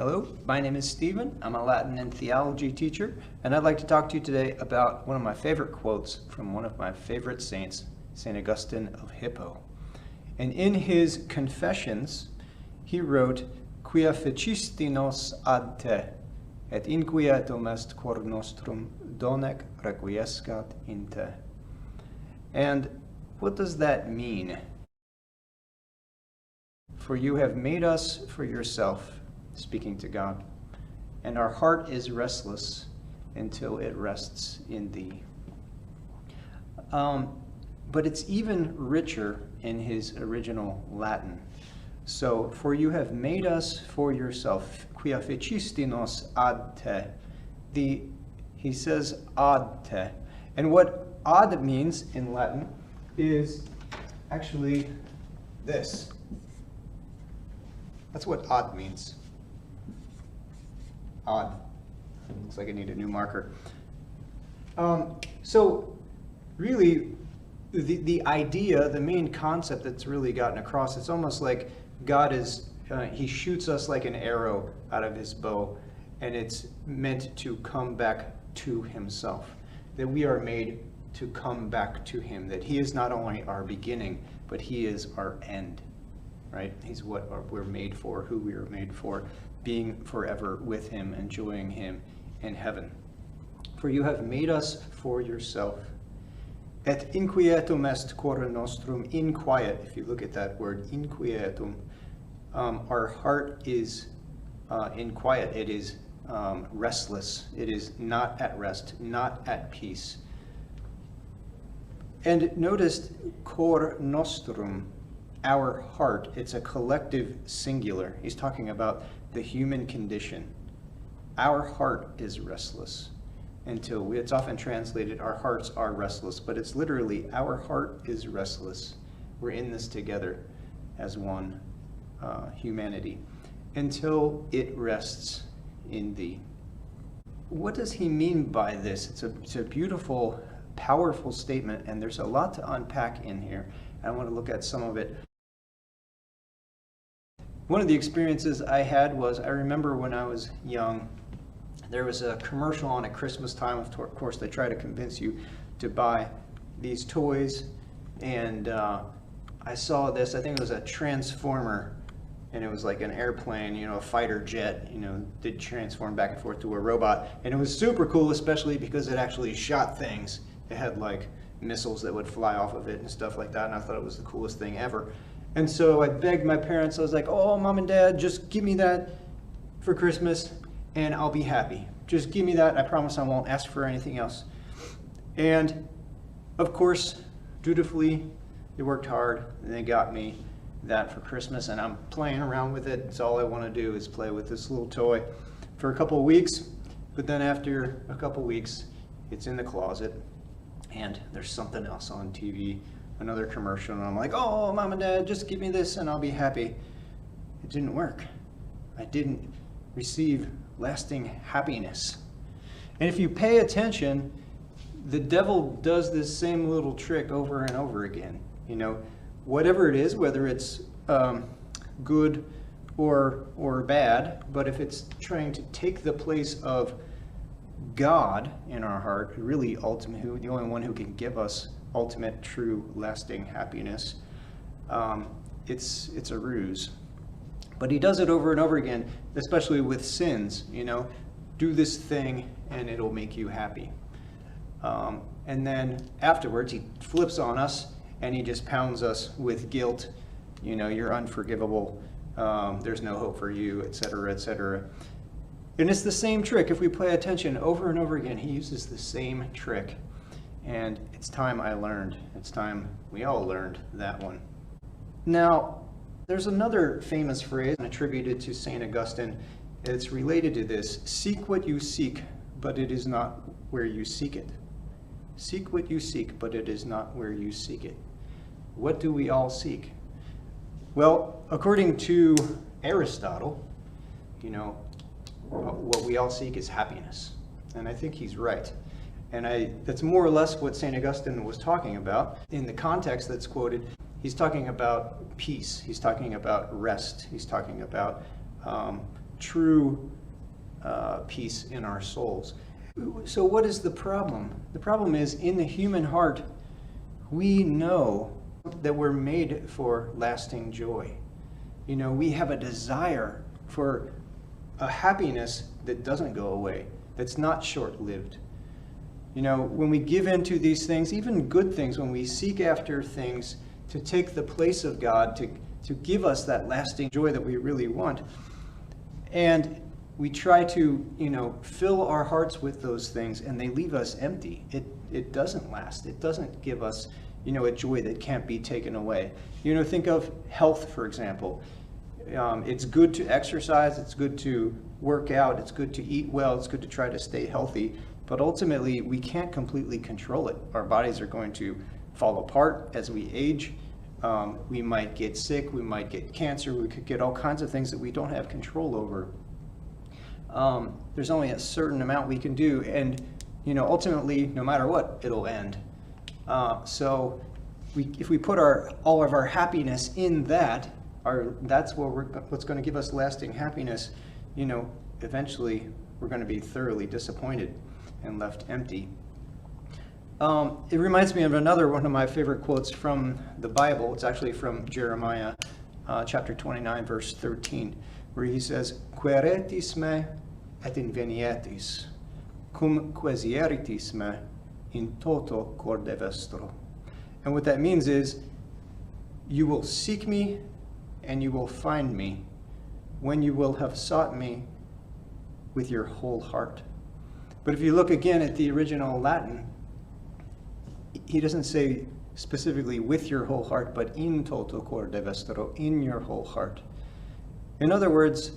Hello, my name is Stephen. I'm a Latin and theology teacher, and I'd like to talk to you today about one of my favorite quotes from one of my favorite saints, St. Augustine of Hippo. And in his Confessions, he wrote, "Quia fecisti nos ad te, et inquietum est cor nostrum, donec requiescat in te." And what does that mean? For you have made us for yourself, speaking to God, and our heart is restless until it rests in thee. But it's even richer in his original Latin. So, for you have made us for yourself, quia fecisti nos ad te. He says ad te. And what ad means in Latin is actually this. That's what ad means. Odd. Looks like I need a new marker. So really, the idea, the main concept that's really gotten across, it's almost like God is, he shoots us like an arrow out of his bow, and it's meant to come back to himself. That we are made to come back to him. That he is not only our beginning, but he is our end. Right? He's what we're made for, who we are made for, being forever with him, enjoying him in heaven. For you have made us for yourself. Et inquietum est cor nostrum, inquiet. If you look at that word, inquietum, our heart is inquiet. It is restless. It is not at rest, not at peace. And notice cor nostrum, our heart. It's a collective singular. He's talking about the human condition. Our heart is restless until it's often translated, our hearts are restless, but it's literally, our heart is restless. We're in this together as one humanity until it rests in thee. What does he mean by this? It's a beautiful, powerful statement, and there's a lot to unpack in here. I want to look at some of it. One of the experiences I had was, I remember when I was young, there was a commercial on at Christmas time. Of course, they try to convince you to buy these toys. And I saw this, I think it was a transformer, and it was like an airplane, a fighter jet, did transform back and forth to a robot. And it was super cool, especially because it actually shot things. It had like missiles that would fly off of it and stuff like that. And I thought it was the coolest thing ever. And so I begged my parents, I was like, "Oh, Mom and Dad, just give me that for Christmas and I'll be happy. Just give me that. I promise I won't ask for anything else." And of course, dutifully, they worked hard and they got me that for Christmas, and I'm playing around with it. It's all I want to do is play with this little toy for a couple of weeks. But then after a couple of weeks, it's in the closet and there's something else on TV. Another commercial, and I'm like, "Oh, Mom and Dad, just give me this and I'll be happy." It didn't work. I didn't receive lasting happiness. And if you pay attention, the devil does this same little trick over and over again. Whatever it is, whether it's good or bad, but if it's trying to take the place of God in our heart, really ultimately the only one who can give us ultimate, true, lasting happiness, it's a ruse. But he does it over and over again, especially with sins. Do this thing and it'll make you happy. And then afterwards he flips on us and he just pounds us with guilt. You're unforgivable, there's no hope for you, etc., etc. And it's the same trick. If we pay attention over and over again, he uses the same trick. And it's time I learned. It's time we all learned that one. Now, there's another famous phrase attributed to St. Augustine. It's related to this. Seek what you seek, but it is not where you seek it. Seek what you seek, but it is not where you seek it. What do we all seek? Well, according to Aristotle, what we all seek is happiness. And I think he's right. And that's more or less what St. Augustine was talking about. In the context that's quoted, he's talking about peace. He's talking about rest. He's talking about true peace in our souls. So what is the problem? The problem is, in the human heart, we know that we're made for lasting joy. We have a desire for a happiness that doesn't go away, that's not short-lived. When we give into these things, even good things, when we seek after things to take the place of God, to give us that lasting joy that we really want, and we try to, fill our hearts with those things, and they leave us empty. It doesn't last. It doesn't give us, a joy that can't be taken away. Think of health, for example. It's good to exercise. It's good to work out. It's good to eat well. It's good to try to stay healthy. But ultimately, we can't completely control it. Our bodies are going to fall apart as we age. We might get sick. We might get cancer. We could get all kinds of things that we don't have control over. There's only a certain amount we can do, and ultimately, no matter what, it'll end. So if we put all of our happiness in that, that's what's going to give us lasting happiness. Eventually we're going to be thoroughly disappointed and left empty. It reminds me of another one of my favorite quotes from the Bible. It's actually from Jeremiah, chapter 29, verse 13, where he says, "Queretis me et invenietis, cum quesieritis me in toto corde vestro." And what that means is, you will seek me and you will find me when you will have sought me with your whole heart. But if you look again at the original Latin, he doesn't say specifically with your whole heart, but in toto corde vestro, in your whole heart. In other words,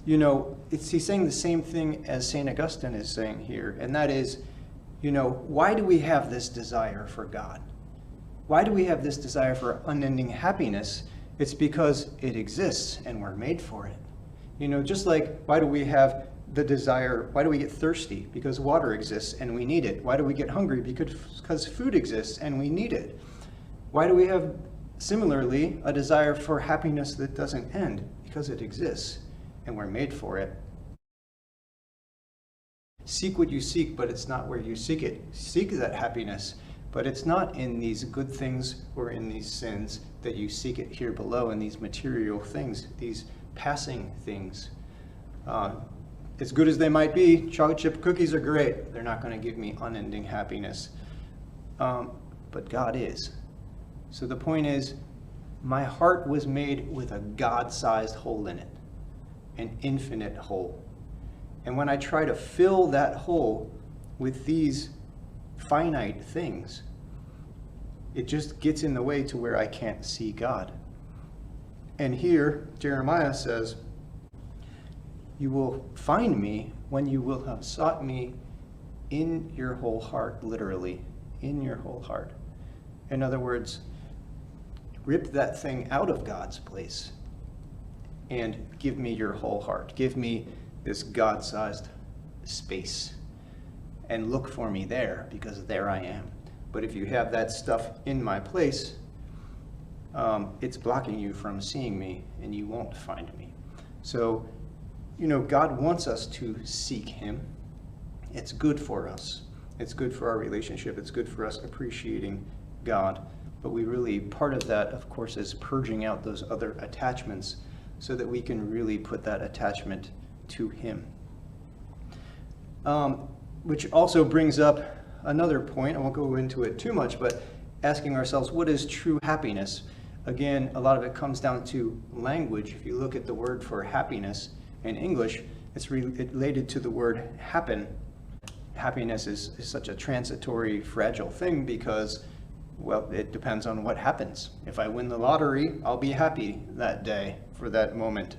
he's saying the same thing as St. Augustine is saying here, and that is, why do we have this desire for God? Why do we have this desire for unending happiness? It's because it exists and we're made for it. Just like, why do we have the desire, why do we get thirsty? Because water exists and we need it. Why do we get hungry? Because food exists and we need it. Why do we have, similarly, a desire for happiness that doesn't end? Because it exists and we're made for it. Seek what you seek, but it's not where you seek it. Seek that happiness, but it's not in these good things or in these sins that you seek it here below, in these material things, these passing things. As good as they might be, chocolate chip cookies are great. They're not going to give me unending happiness. But God is. So the point is, my heart was made with a God-sized hole in it, an infinite hole. And when I try to fill that hole with these finite things, it just gets in the way to where I can't see God. And here, Jeremiah says, you will find me when you will have sought me in your whole heart, literally, in your whole heart. In other words, rip that thing out of God's place and give me your whole heart. Give me this God-sized space and look for me there, because there I am. But if you have that stuff in my place, it's blocking you from seeing me and you won't find me. So, God wants us to seek him. It's good for us. It's good for our relationship. It's good for us appreciating God. But part of that, of course, is purging out those other attachments so that we can really put that attachment to him. Which also brings up another point. I won't go into it too much, but asking ourselves, what is true happiness? Again, a lot of it comes down to language. If you look at the word for happiness in English, it's related to the word happen. Happiness is such a transitory, fragile thing because, well, it depends on what happens. If I win the lottery, I'll be happy that day for that moment.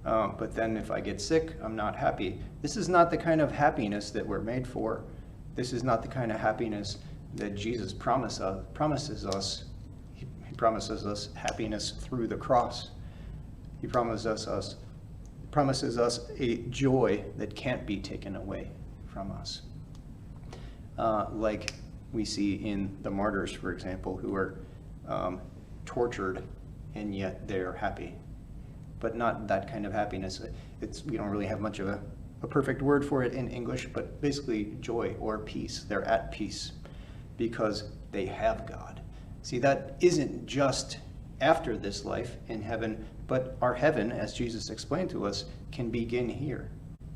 But then if I get sick, I'm not happy. This is not the kind of happiness that we're made for. This is not the kind of happiness that Jesus promises us. He promises us happiness through the cross. He promises us a joy that can't be taken away from us. Like we see in the martyrs, for example, who are tortured and yet they're happy. but not that kind of happiness. We don't really have much of a perfect word for it in English, but basically joy or peace. They're at peace because they have God. See, that isn't just after this life in heaven, but our heaven, as Jesus explained to us, can begin here.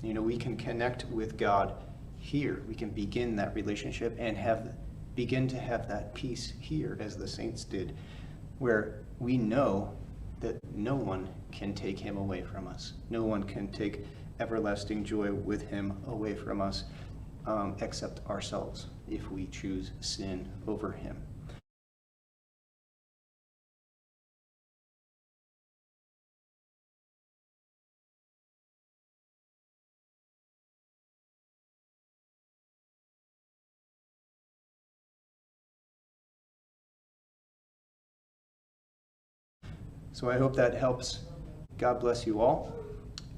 We can connect with God here. We can begin that relationship and begin to have that peace here, as the saints did, where we know that no one can take him away from us. No one can take everlasting joy with him away from us, except ourselves, if we choose sin over him. So I hope that helps. God bless you all,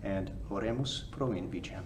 and oremus pro inbicem.